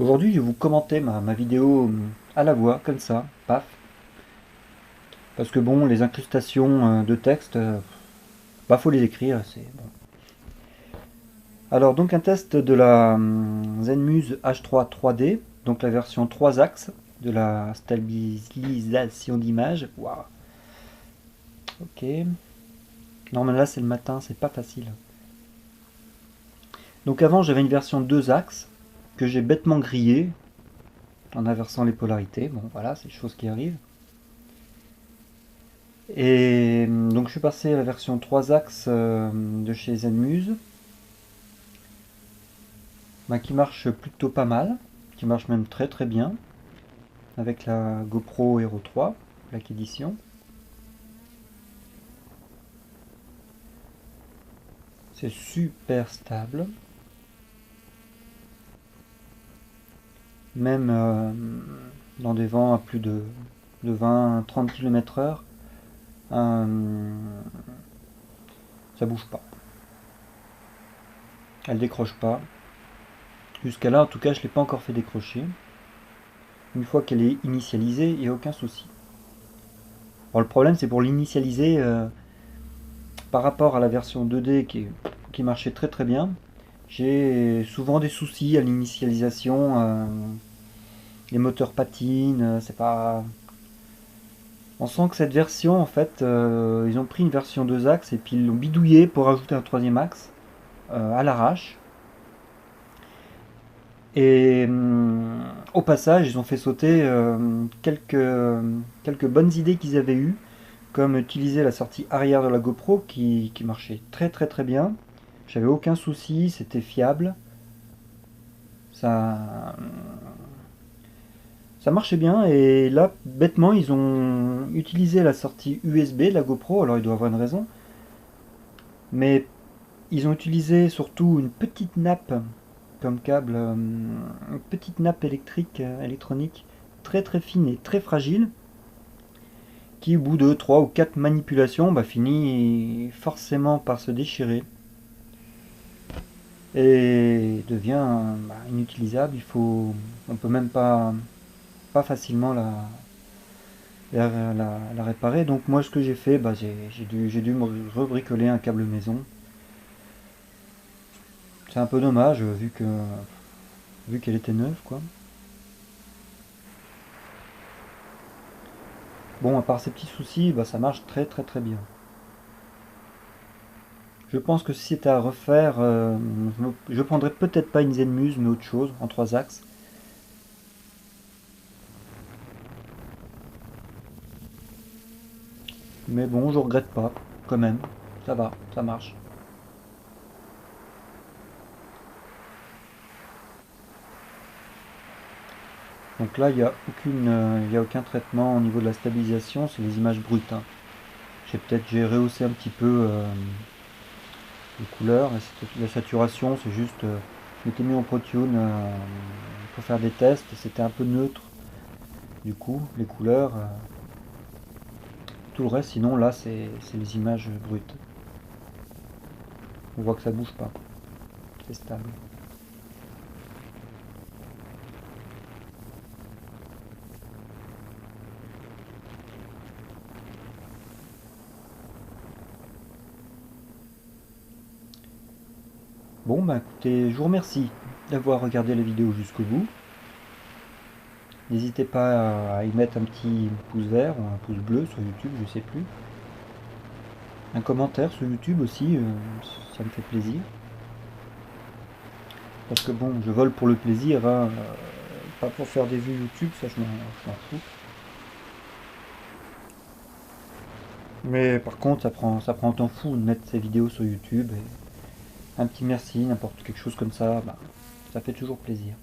Aujourd'hui, je vais vous commenter ma vidéo à la voix, comme ça, paf. Parce que bon, les incrustations de texte, bah faut les écrire, c'est bon. Alors donc un test de la Zenmuse H3 3D, donc la version 3 axes de la stabilisation d'image. Waouh. Ok. Non mais là c'est le matin, c'est pas facile. Donc avant j'avais une version 2 axes que j'ai bêtement grillée en inversant les polarités. Bon voilà, c'est des choses qui arrivent. Et donc je suis passé à la version 3 axes de chez Zenmuse, bah, qui marche plutôt pas mal, qui marche même très très bien, avec la GoPro Hero 3, Black Edition. C'est super stable, même dans des vents à plus de 20-30 km/h, ça bouge pas. Elle décroche pas. Jusqu'à là, en tout cas, je ne l'ai pas encore fait décrocher. Une fois qu'elle est initialisée, il n'y a aucun souci. Bon, le problème, c'est pour l'initialiser par rapport à la version 2D qui marchait très très bien. J'ai souvent des soucis à l'initialisation. Les moteurs patinent, c'est pas. On sent que cette version, en fait, ils ont pris une version 2 axes et puis ils l'ont bidouillé pour ajouter un troisième axe à l'arrache. Et au passage, ils ont fait sauter quelques bonnes idées qu'ils avaient eues, comme utiliser la sortie arrière de la GoPro qui marchait très très très bien. J'avais aucun souci, c'était fiable. Ça, ça marchait bien et là, bêtement, ils ont utilisé la sortie USB de la GoPro, alors ils doivent avoir une raison. Mais ils ont utilisé surtout une petite nappe comme câble, une petite nappe électrique, électronique, très très fine et très fragile, qui au bout de 3 ou 4 manipulations bah, finit forcément par se déchirer et devient bah, inutilisable. On peut même pas facilement la réparer. Donc moi ce que j'ai fait, bah, j'ai dû me rebricoler un câble maison. C'est un peu dommage vu qu'elle était neuve quoi. Bon, à part ces petits soucis, bah, ça marche très très très bien. Je pense que si c'était à refaire, je prendrais peut-être pas une Zenmuse, mais autre chose, en 3 axes. Mais bon, je regrette pas, quand même. Ça va, ça marche. Donc là, il y a aucun traitement au niveau de la stabilisation, c'est les images brutes, hein. J'ai rehaussé un petit peu les couleurs, la saturation, c'est juste, je m'étais mis en ProTune pour faire des tests, c'était un peu neutre. Du coup, les couleurs, tout le reste, sinon là, c'est les images brutes. On voit que ça bouge pas, c'est stable. Bon, bah écoutez, je vous remercie d'avoir regardé la vidéo jusqu'au bout. N'hésitez pas à y mettre un petit pouce vert ou un pouce bleu sur YouTube, je sais plus. Un commentaire sur YouTube aussi, ça me fait plaisir. Parce que bon, je vole pour le plaisir, hein, pas pour faire des vues YouTube, ça je m'en fous. Mais par contre, ça prend un temps fou de mettre ces vidéos sur YouTube. Et un petit merci, n'importe quelque chose comme ça, bah, ça fait toujours plaisir.